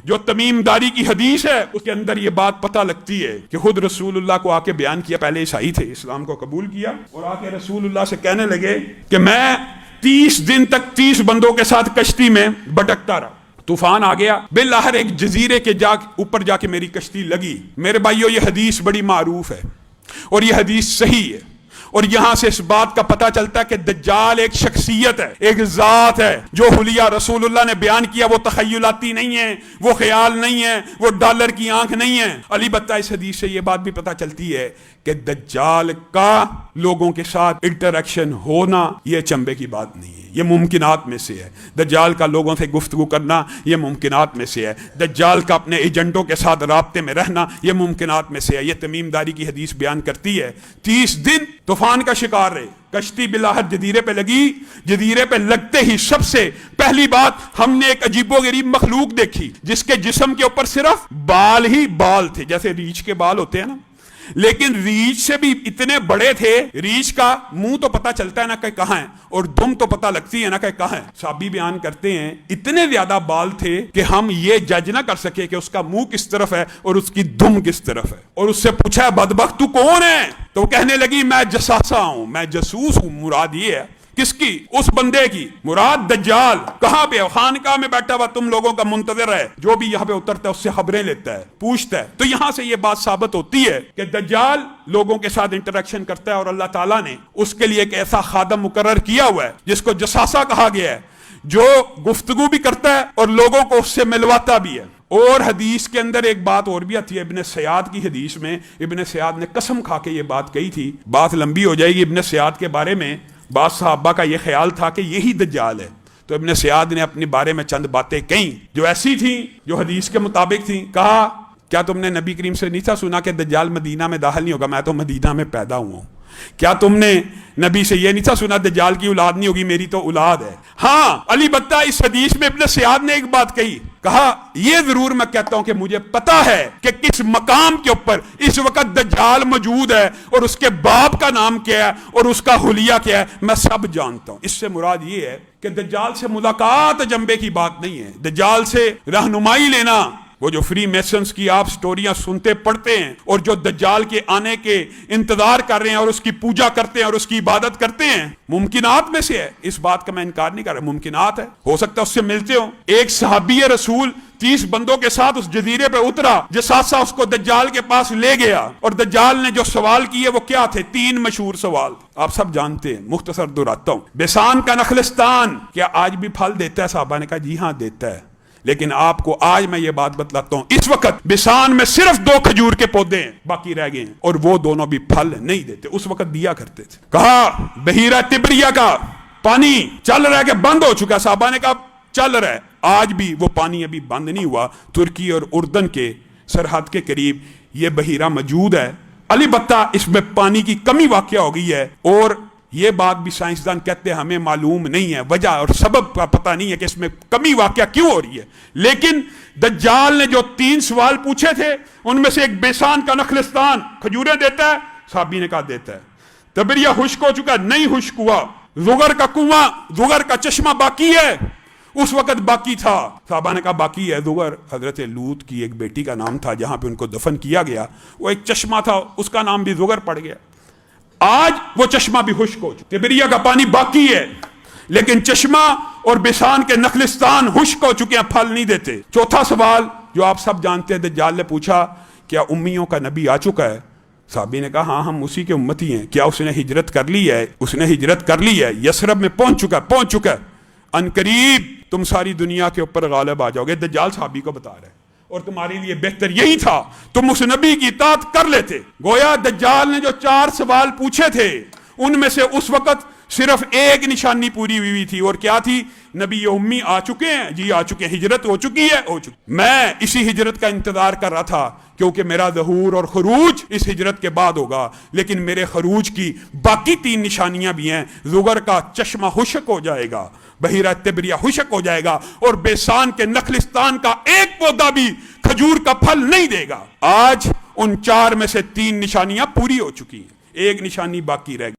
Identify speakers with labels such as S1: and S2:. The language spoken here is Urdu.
S1: جو تمیم داری کی حدیث ہے اس کے اندر یہ بات پتہ لگتی ہے کہ خود رسول اللہ کو آ کے بیان کیا، پہلے عیسائی تھے، اسلام کو قبول کیا اور آ کے رسول اللہ سے کہنے لگے کہ میں 30 دن تک 30 بندوں کے ساتھ کشتی میں بھٹکتا رہا، طوفان آ گیا، بالآخر ایک جزیرے کے اوپر جا کے میری کشتی لگی۔ میرے بھائیو، یہ حدیث بڑی معروف ہے اور یہ حدیث صحیح ہے، اور یہاں سے اس بات کا پتہ چلتا ہے کہ دجال ایک شخصیت ہے، ایک ذات ہے۔ جو حلیہ رسول اللہ نے بیان کیا وہ تخیلاتی نہیں ہے، وہ خیال نہیں ہے، وہ ڈالر کی آنکھ نہیں ہے۔ البتہ اس حدیث سے یہ بات بھی پتہ چلتی ہے کہ دجال کا لوگوں کے ساتھ انٹریکشن ہونا یہ چنبے کی بات نہیں ہے، یہ ممکنات میں سے ہے۔ دجال کا لوگوں سے گفتگو کرنا یہ ممکنات میں سے ہے۔ دجال کا اپنے ایجنٹوں کے ساتھ رابطے میں رہنا یہ ممکنات میں سے ہے۔ یہ تمیم داری کی حدیث بیان کرتی ہے 30 دن طوفان کا شکار رہے، کشتی بالآخر جزیرے پہ لگی، جزیرے پہ لگتے ہی سب سے پہلی بات ہم نے ایک عجیب و غریب مخلوق دیکھی جس کے جسم کے اوپر صرف بال ہی بال تھے، جیسے ریچھ کے بال ہوتے ہیں نا، لیکن ریچھ سے بھی اتنے بڑے تھے۔ ریچھ کا منہ تو پتہ چلتا ہے نا کہ کہاں ہے، اور دم تو پتہ لگتی ہے نا کہ کہاں ہے۔ صحابی بیان کرتے ہیں اتنے زیادہ بال تھے کہ ہم یہ جج نہ کر سکے کہ اس کا منہ کس طرف ہے اور اس کی دم کس طرف ہے۔ اور اس سے پوچھا بدبخت تو کون ہے؟ تو وہ کہنے لگی میں جساسا ہوں، میں جاسوس ہوں۔ مراد یہ ہے کس کی؟ اس بندے کی، مراد دجال۔ کہاں پہ؟ خانقاہ میں بیٹھا ہوا تم لوگوں کا منتظر ہے، جو بھی یہاں پہ اترتا ہے اس سے خبریں لیتا ہے، پوچھتا ہے۔ تو یہاں سے یہ بات ثابت ہوتی ہے کہ دجال لوگوں کے ساتھ انٹریکشن کرتا ہے، اور اللہ تعالیٰ نے اس کے لیے ایک ایسا خادم مقرر کیا ہوا ہے جس کو جساسا کہا گیا ہے، جو گفتگو بھی کرتا ہے اور لوگوں کو اس سے ملواتا بھی ہے۔ اور حدیث کے اندر ایک بات اور بھی آتی ہے، ابن سیاد کی حدیث میں ابن سیاد نے قسم کھا کے یہ بات کہی تھی، بات لمبی ہو جائے گی۔ ابن سیاد کے بارے میں بعض صحابہ کا یہ خیال تھا کہ یہی دجال ہے، تو ابن سیاد نے اپنے بارے میں چند باتیں کہیں جو ایسی تھیں جو حدیث کے مطابق تھیں۔ کہا کیا تم نے نبی کریم سے نہیں تھا سنا کہ دجال مدینہ میں داخل نہیں ہوگا؟ میں تو مدینہ میں پیدا ہوا ہوں۔ کیا تم نے نبی سے یہ نہیں تھا سنا دجال کی اولاد نہیں ہوگی؟ میری تو اولاد ہے۔ ہاں، البتہ اس حدیث میں ابن سیاد نے ایک بات کہی، کہا یہ ضرور میں کہتا ہوں کہ مجھے پتا ہے کہ کس مقام کے اوپر اس وقت دجال موجود ہے اور اس کے باپ کا نام کیا ہے اور اس کا حلیہ کیا ہے، میں سب جانتا ہوں۔ اس سے مراد یہ ہے کہ دجال سے ملاقات جنبے کی بات نہیں ہے، دجال سے رہنمائی لینا۔ وہ جو فری میسنز کی آپ سٹوریاں سنتے پڑھتے ہیں اور جو دجال کے آنے کے انتظار کر رہے ہیں اور اس کی پوجا کرتے ہیں اور اس کی عبادت کرتے ہیں، ممکنات میں سے ہے، اس بات کا میں انکار نہیں کر رہا، ممکنات ہے، ہو سکتا ہے اس سے ملتے ہوں۔ ایک صحابی رسول 30 بندوں کے ساتھ اس جزیرے پہ اترا، جساسا اس کو دجال کے پاس لے گیا، اور دجال نے جو سوال کیے وہ کیا تھے؟ 3 مشہور سوال آپ سب جانتے ہیں، مختصر دہراتا ہوں۔ بیسان کا نخلستان کیا آج بھی پھل دیتا ہے؟ صحابہ نے کہا جی ہاں دیتا ہے، لیکن آپ کو آج میں یہ بات بتلاتا ہوں، اس وقت بیسان میں صرف 2 کھجور کے پودے ہیں، باقی رہ گئے ہیں، اور وہ دونوں بھی پھل نہیں دیتے، اس وقت دیا کرتے تھے۔ کہا بحیرہ تبریہ کا پانی چل رہا ہے کہ بند ہو چکا؟ صحابہ نے کہا چل رہا ہے، آج بھی وہ پانی ابھی بند نہیں ہوا، ترکی اور اردن کے سرحد کے قریب یہ بحیرہ موجود ہے۔ البتہ اس میں پانی کی کمی واقع ہو گئی ہے، اور یہ بات بھی سائنسدان کہتے ہیں ہمیں معلوم نہیں ہے، وجہ اور سبب کا پتہ نہیں ہے کہ اس میں کمی واقع کیوں ہو رہی ہے۔ لیکن دجال نے جو 3 سوال پوچھے تھے ان میں سے ایک بیسان کا نخلستان کھجوریں دیتا ہے؟ صحابی نے کہا دیتا ہے۔ تبریہ خشک ہو چکا؟ نہیں خشک ہوا۔ زغر کا کنواں، زغر کا چشمہ باقی ہے؟ اس وقت باقی تھا۔ صحابہ نے کہا باقی ہے زغر، حضرت لوط کی ایک بیٹی کا نام تھا جہاں پہ ان کو دفن کیا گیا، وہ ایک چشمہ تھا، اس کا نام بھی زغر پڑ گیا۔ آج وہ چشمہ بھی خشک ہو چکا، تبریہ کا پانی باقی ہے، لیکن چشمہ اور بیسان کے نخلستان خشک ہو چکے ہیں، پھل نہیں دیتے۔ چوتھا سوال جو آپ سب جانتے ہیں، دجال نے پوچھا کیا امیوں کا نبی آ چکا ہے؟ صحابی نے کہا ہاں ہم اسی کے امتی ہیں۔ کیا اس نے ہجرت کر لی ہے؟ اس نے ہجرت کر لی ہے، یثرب میں پہنچ چکا ہے، ان قریب تم ساری دنیا کے اوپر غالب آ جاؤ گے۔ دجال صحابی کو بتا رہے ہیں، اور تمہارے لیے بہتر یہی تھا تم اس نبی کی اطاعت کر لیتے۔ گویا دجال نے جو 4 سوال پوچھے تھے ان میں سے اس وقت صرف ایک نشانی پوری ہوئی تھی، اور کیا تھی؟ نبی امی آ چکے ہیں، جی آ چکے ہیں، ہجرت ہو چکی ہے، ہو چکی۔ میں اسی ہجرت کا انتظار کر رہا تھا کیونکہ میرا ظہور اور خروج اس ہجرت کے بعد ہوگا، لیکن میرے خروج کی باقی 3 نشانیاں بھی ہیں۔ زغر کا چشمہ خشک ہو جائے گا، بحیرہ تبریہ خشک ہو جائے گا، اور بیسان کے نخلستان کا ایک پودا بھی کھجور کا پھل نہیں دے گا۔ آج ان 4 میں سے 3 نشانیاں پوری ہو چکی ہیں، ایک نشانی باقی رہ گئی۔